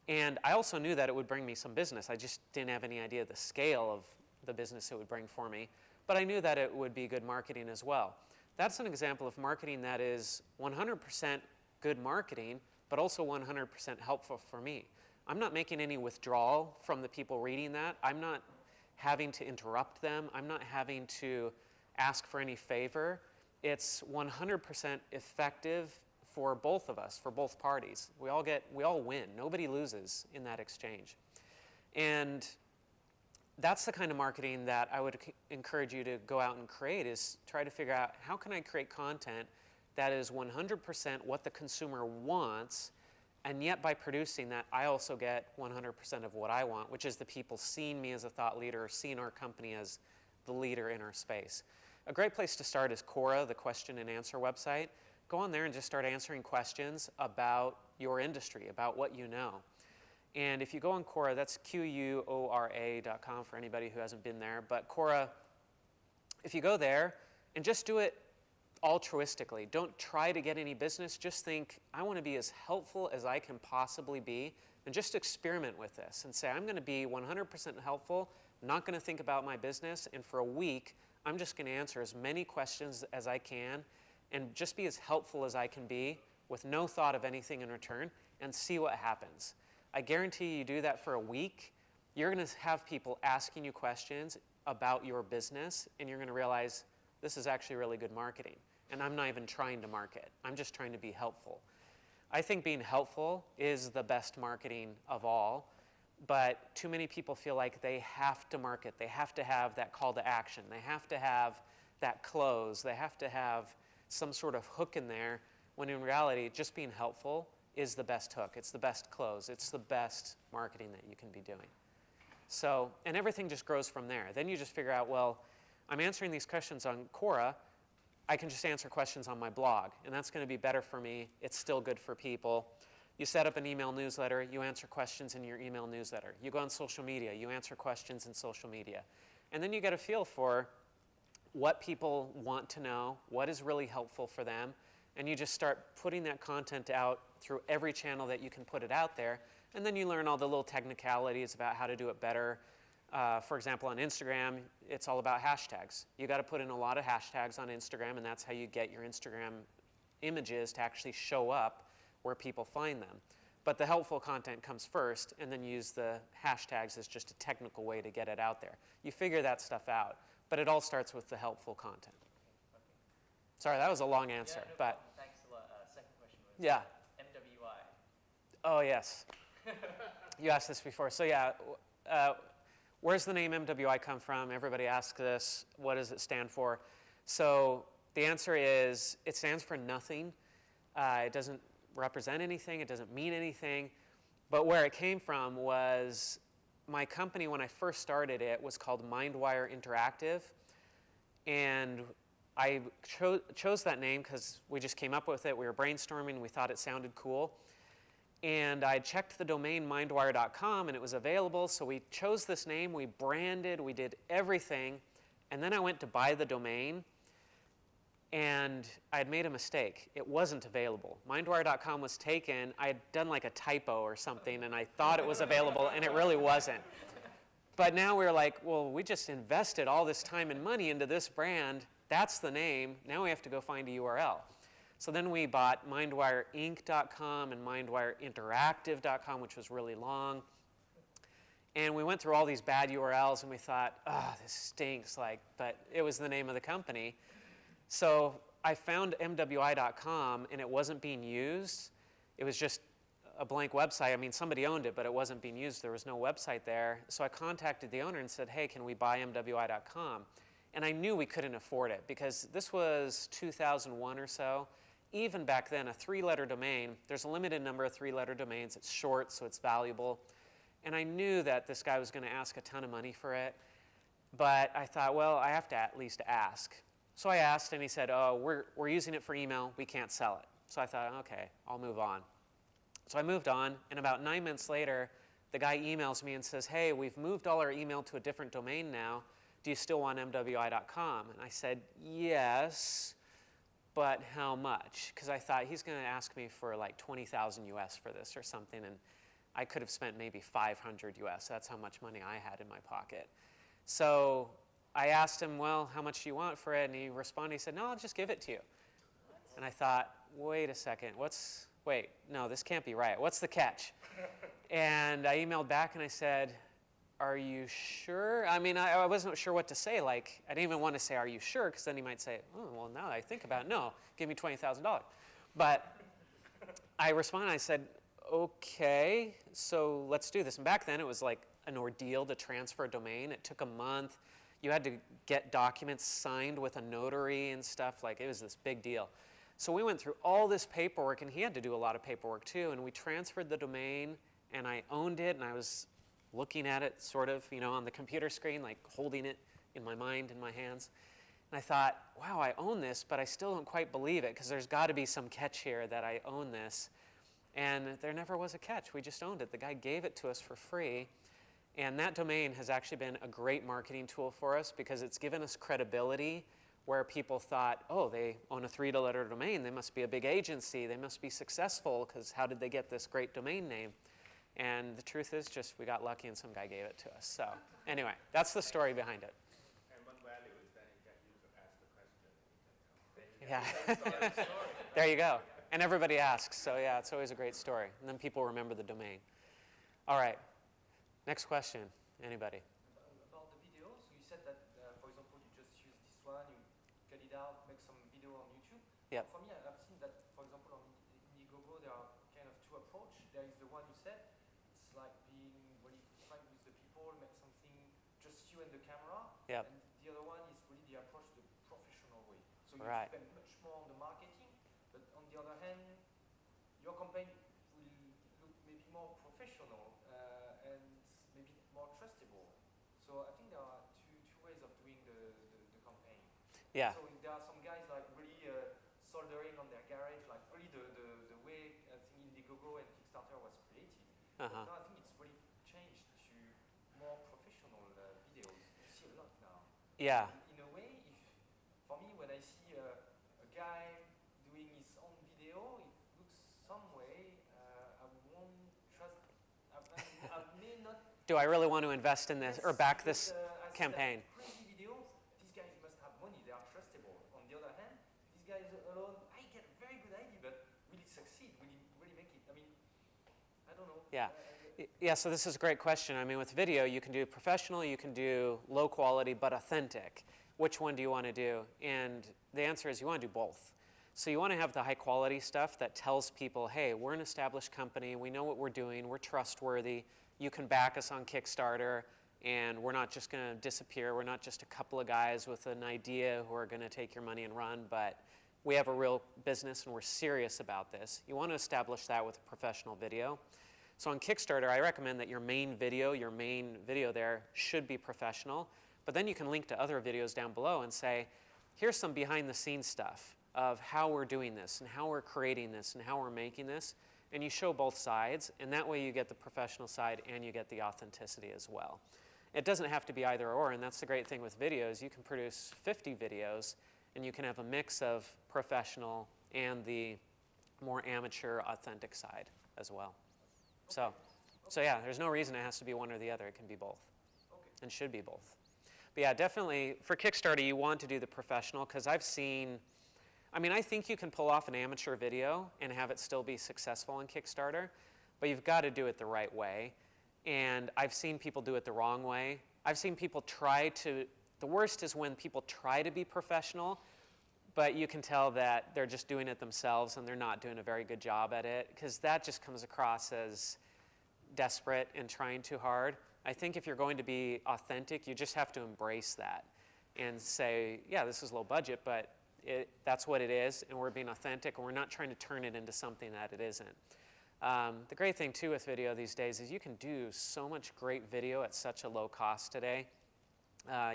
And I also knew that it would bring me some business. I just didn't have any idea the scale of the business it would bring for me. But I knew that it would be good marketing as well. That's an example of marketing that is 100% good marketing, but also 100% helpful for me. I'm not making any withdrawal from the people reading that. I'm not having to interrupt them. I'm not having to ask for any favor. It's 100% effective for both of us, for both parties. We all win. Nobody loses in that exchange. And that's the kind of marketing that I would encourage you to go out and create, is try to figure out how can I create content that is 100% what the consumer wants, and yet by producing that, I also get 100% of what I want, which is the people seeing me as a thought leader or seeing our company as the leader in our space. A great place to start is Quora, the question and answer website. Go on there and just start answering questions about your industry, about what you know. And if you go on Quora, that's Quora.com for anybody who hasn't been there. But Quora, if you go there and just do it altruistically. Don't try to get any business. Just think, I want to be as helpful as I can possibly be, and just experiment with this and say, I'm going to be 100% helpful. I'm not going to think about my business, and for a week, I'm just going to answer as many questions as I can and just be as helpful as I can be with no thought of anything in return, and see what happens. I guarantee you do that for a week, you're going to have people asking you questions about your business, and you're going to realize this is actually really good marketing. And I'm not even trying to market. I'm just trying to be helpful. I think being helpful is the best marketing of all, but too many people feel like they have to market. They have to have that call to action. They have to have that close. They have to have some sort of hook in there, when in reality, just being helpful is the best hook. It's the best close. It's the best marketing that you can be doing. So, and everything just grows from there. Then you just figure out, well, I'm answering these questions on Quora. I can just answer questions on my blog, and that's going to be better for me. It's still good for people. You set up an email newsletter. You answer questions in your email newsletter. You go on social media. You answer questions in social media. And then you get a feel for what people want to know, what is really helpful for them, and you just start putting that content out through every channel that you can put it out there, and then you learn all the little technicalities about how to do it better. For example, on Instagram, it's all about hashtags. You got to put in a lot of hashtags on Instagram, and that's how you get your Instagram images to actually show up where people find them. But the helpful content comes first, and then use the hashtags as just a technical way to get it out there. You figure that stuff out, but it all starts with the helpful content. Sorry, that was a long answer, yeah, no but problem. Thanks a lot. Second question was yeah. MWI. Oh yes, you asked this before. So yeah, where's the name MWI come from? Everybody asks this. What does it stand for? So the answer is it stands for nothing. It doesn't represent anything. It doesn't mean anything. But where it came from was my company, when I first started it, was called MindWire Interactive, and I chose that name because we just came up with it. We were brainstorming. We thought it sounded cool. And I checked the domain mindwire.com, and it was available. So we chose this name. We branded. We did everything. And then I went to buy the domain, and I had made a mistake. It wasn't available. Mindwire.com was taken. I had done like a typo or something, and I thought it was available, and it really wasn't. But now we're like, well, we just invested all this time and money into this brand. That's the name. Now we have to go find a URL. So then we bought mindwireinc.com and mindwireinteractive.com, which was really long. And we went through all these bad URLs, and we thought, oh, this stinks. But it was the name of the company. So I found MWI.com, and it wasn't being used. It was just a blank website. I mean, somebody owned it, but it wasn't being used. There was no website there. So I contacted the owner and said, hey, can we buy MWI.com? And I knew we couldn't afford it because this was 2001 or so. Even back then, a 3-letter domain, there's a limited number of 3-letter domains. It's short, so it's valuable. And I knew that this guy was going to ask a ton of money for it. But I thought, well, I have to at least ask. So I asked, and he said, oh, we're using it for email. We can't sell it. So I thought, okay, I'll move on. So I moved on, and about 9 months later, the guy emails me and says, hey, we've moved all our email to a different domain now. Do you still want MWI.com? And I said, yes, but how much? Because I thought he's going to ask me for like 20,000 US for this or something, and I could have spent maybe 500 US. That's how much money I had in my pocket. So I asked him, well, how much do you want for it? And he responded, he said, no, I'll just give it to you. And I thought, wait a second, wait, no, this can't be right. What's the catch? And I emailed back and I said, are you sure? I mean, I wasn't sure what to say. Like, I didn't even want to say, are you sure? Because then he might say, oh, well, now that I think about it, no, give me $20,000. But I responded, I said, okay, so let's do this. And back then, it was like an ordeal to transfer a domain. It took a month. You had to get documents signed with a notary and stuff. Like, it was this big deal. So we went through all this paperwork, and he had to do a lot of paperwork too, and we transferred the domain, and I owned it, and I was looking at it sort of, you know, on the computer screen, like holding it in my mind, in my hands. And I thought, wow, I own this, but I still don't quite believe it, because there's got to be some catch here that I own this. And there never was a catch. We just owned it. The guy gave it to us for free. And that domain has actually been a great marketing tool for us because it's given us credibility where people thought, oh, they own a 3-letter domain, they must be a big agency, they must be successful, because how did they get this great domain name? And the truth is just we got lucky and some guy gave it to us. So anyway, that's the story behind it. And one value is that you get you to ask the question. Yeah. There you go. And everybody asks, so yeah, it's always a great story. And then people remember the domain. All right, next question, anybody? About the video, so you said that, for example, you just use this one, you cut it out, make some video on YouTube. Yep. For me, I've seen that, for example, on Indiegogo, there are kind of two approaches. There is the one you said, it's like being really frank with the people, make something just you and the camera. Yep. And the other one is really the approach the professional way. So you Right. spend much more on the marketing, but on the other hand, your campaign will look maybe more professional and maybe more trustable. So I think there are two ways of doing the campaign. Yeah. So there are some guys like really soldering on their garage, like really the way I think Indiegogo and Kickstarter was created. But now I think it's really changed to more professional videos. You see a lot now. Yeah. In a way, if for me when I see a guy doing his own video, it looks some way I won't trust. I may not. Do I really want to invest in this or back this I see campaign? that crazy video. These guys must have money. They are trustable. On the other hand, these guys alone, I get a very good idea, but really succeed, really make it. I mean, I don't know. Yeah. Yeah, so this is a great question. I mean, with video, you can do professional, you can do low quality, but authentic. Which one do you want to do? And the answer is you want to do both. So you want to have the high quality stuff that tells people, hey, we're an established company, we know what we're doing, we're trustworthy, you can back us on Kickstarter, and we're not just going to disappear, we're not just a couple of guys with an idea who are going to take your money and run, but we have a real business and we're serious about this. You want to establish that with a professional video. So on Kickstarter, I recommend that your main video there should be professional, but then you can link to other videos down below and say, here's some behind the scenes stuff of how we're doing this and how we're creating this and how we're making this, and you show both sides, and that way you get the professional side and you get the authenticity as well. It doesn't have to be either or, and that's the great thing with videos. You can produce 50 videos, and you can have a mix of professional and the more amateur, authentic side as well. So yeah, there's no reason it has to be one or the other. It can be both, and should be both. But yeah, definitely for Kickstarter, you want to do the professional, because I've seen, I mean, I think you can pull off an amateur video and have it still be successful on Kickstarter, but you've got to do it the right way. And I've seen people do it the wrong way. I've seen people try to, the worst is when people try to be professional, but you can tell that they're just doing it themselves and they're not doing a very good job at it, because that just comes across as desperate and trying too hard. I think if you're going to be authentic, you just have to embrace that and say, yeah, this is low budget, but that's what it is, and we're being authentic, and we're not trying to turn it into something that it isn't. The great thing, too, with video these days is you can do so much great video at such a low cost today.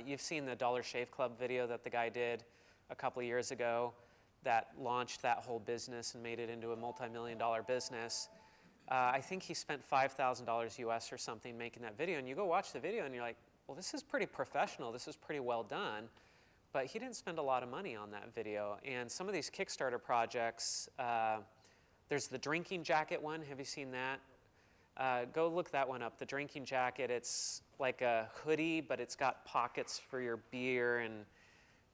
You've seen the Dollar Shave Club video that the guy did a couple of years ago that launched that whole business and made it into a multi-million-dollar business. I think he spent $5,000 US or something making that video, and you go watch the video and you're like, well, this is pretty professional, this is pretty well done, but he didn't spend a lot of money on that video. And some of these Kickstarter projects, there's the drinking jacket one. Have you seen that? Go look that one up. The drinking jacket, it's like a hoodie, but it's got pockets for your beer and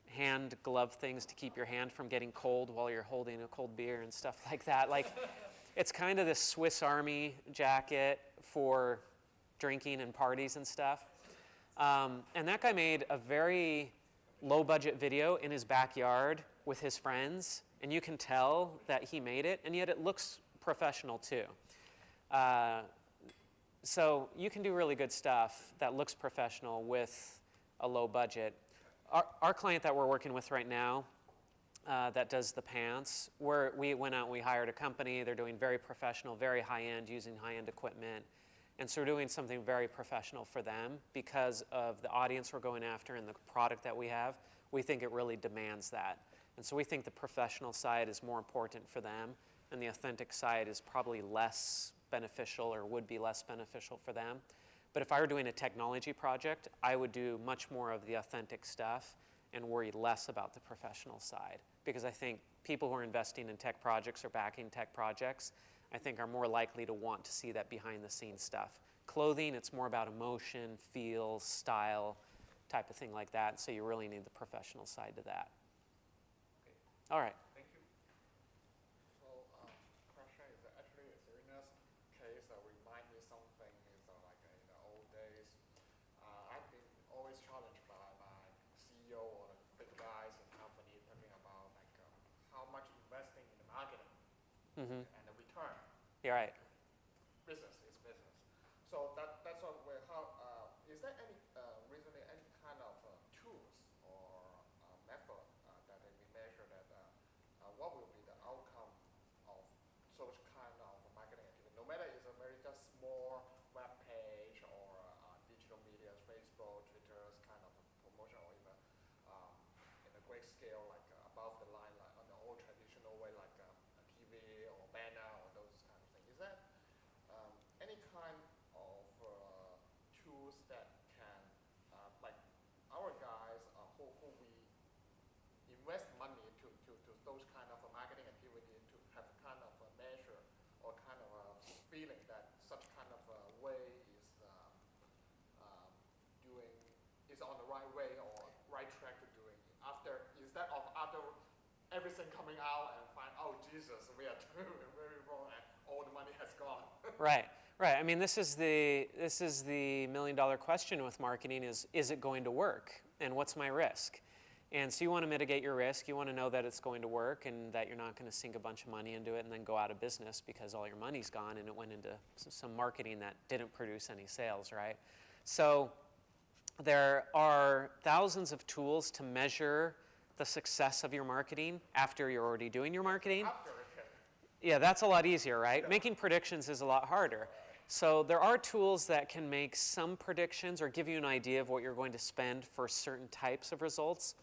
hand glove things to keep your hand from getting cold while you're holding a cold beer and stuff like that. Like, it's kind of this Swiss Army jacket for drinking and parties and stuff. And that guy made a very low-budget video in his backyard with his friends, and you can tell that he made it, and yet it looks professional too. So you can do really good stuff that looks professional with a low budget. Our client that we're working with right now that does the pants, we went out and we hired a company. They're doing very professional, very high-end, using high-end equipment. And so we're doing something very professional for them because of the audience we're going after and the product that we have. We think it really demands that. And so we think the professional side is more important for them, and the authentic side is probably less beneficial or would be less beneficial for them. But if I were doing a technology project, I would do much more of the authentic stuff and worry less about the professional side. Because I think people who are investing in tech projects or backing tech projects, I think are more likely to want to see that behind the scenes stuff. Clothing, it's more about emotion, feel, style, type of thing like that. So you really need the professional side to that. Okay. All right. Thank you. So, question is actually a serious case remind me something is like in the old days. I've been always challenged by my CEO or the big guys in company talking about like how much investing in the marketing and the return. You're right. Business is business. So that's what we how is there any recently any kind of tools or method that we measure that what will be the outcome of such kind of marketing activity? No matter it's a very just small web page or digital media, Facebook, Twitter's kind of promotion, or even in a great scale like above the line, like on the old traditional way, like a TV or banner or those kind of things. Is that any kind of tools that can, like our guys who we invest money to those kind of marketing activity to have kind of a measure or kind of a feeling that such kind of a way is on the right way or right track to doing it. After instead of after everything coming out and find, oh Jesus, we are doing very wrong and all the money has gone. Right. Right. I mean, this is the million-dollar question with marketing is it going to work? And what's my risk? And so you want to mitigate your risk. You want to know that it's going to work and that you're not going to sink a bunch of money into it and then go out of business because all your money's gone and it went into some marketing that didn't produce any sales, right? So there are thousands of tools to measure the success of your marketing after you're already doing your marketing. Yeah, that's a lot easier, right? Yeah. Making predictions is a lot harder. So there are tools that can make some predictions or give you an idea of what you're going to spend for certain types of results.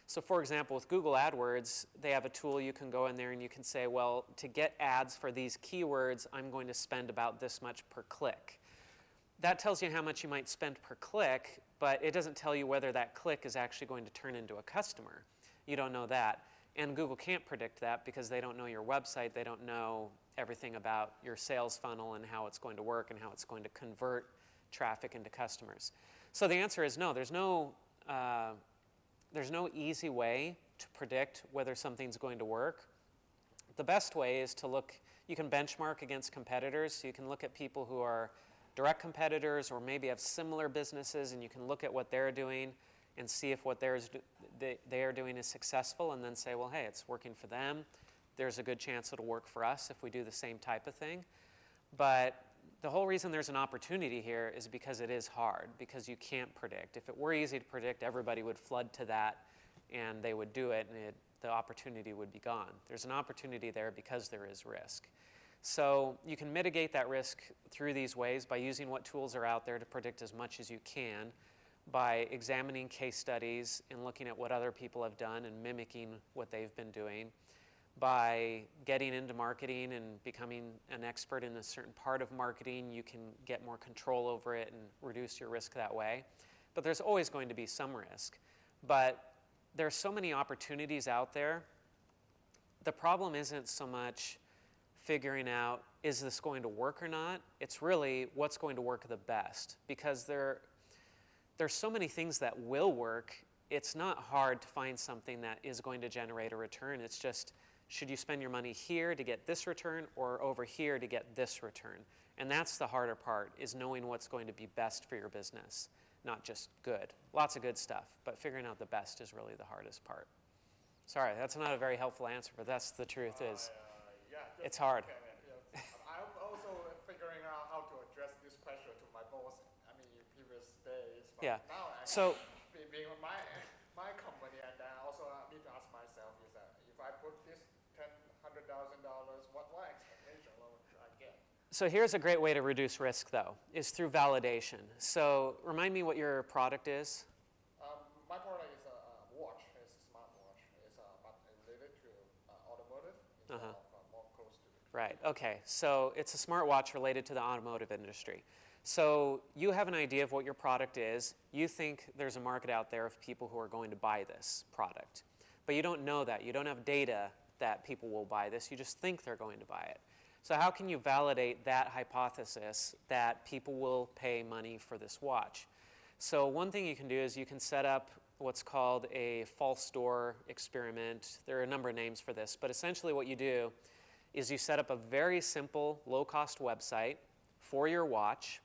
So for example, with Google AdWords, they have a tool you can go in there and you can say, well, to get ads for these keywords, I'm going to spend about this much per click. That tells you how much you might spend per click, but it doesn't tell you whether that click is actually going to turn into a customer. You don't know that. And Google can't predict that because they don't know your website. They don't know everything about your sales funnel and how it's going to work and how it's going to convert traffic into customers. So the answer is no. There's no easy way to predict whether something's going to work. The best way is to look. You can benchmark against competitors. So you can look at people who are direct competitors or maybe have similar businesses, and you can look at what they're doing and see if what they are doing is successful, and then say, well, hey, it's working for them. There's a good chance it'll work for us if we do the same type of thing. But the whole reason there's an opportunity here is because it is hard, because you can't predict. If it were easy to predict, everybody would flood to that, and they would do it, and the opportunity would be gone. There's an opportunity there because there is risk. So you can mitigate that risk through these ways by using what tools are out there to predict as much as you can, by examining case studies and looking at what other people have done and mimicking what they've been doing, by getting into marketing and becoming an expert in a certain part of marketing. You can get more control over it and reduce your risk that way. But there's always going to be some risk. But there's so many opportunities out there. The problem isn't so much figuring out, is this going to work or not? It's really what's going to work the best, because there's so many things that will work. It's not hard to find something that is going to generate a return. It's just, should you spend your money here to get this return or over here to get this return? And that's the harder part, is knowing what's going to be best for your business, not just good. Lots of good stuff, but figuring out the best is really the hardest part. Sorry, that's not a very helpful answer, but that's the truth is. It's hard. I'm also figuring out how to address this question to my boss. I mean, in previous days. But Yeah. now, So being my company, and then also I need to ask myself is that if I put this $100,000, what expectation level should I get? So here's a great way to reduce risk, though, is through validation. So remind me what your product is. My product is a watch. It's a smartwatch. It's but related to automotive instead of more close to the Right. Okay. So it's a smartwatch related to the automotive industry. So you have an idea of what your product is. You think there's a market out there of people who are going to buy this product. But you don't know that. You don't have data that people will buy this. You just think they're going to buy it. So how can you validate that hypothesis that people will pay money for this watch? So one thing you can do is you can set up what's called a false door experiment. There are a number of names for this, but essentially what you do is you set up a very simple, low-cost website for your watch.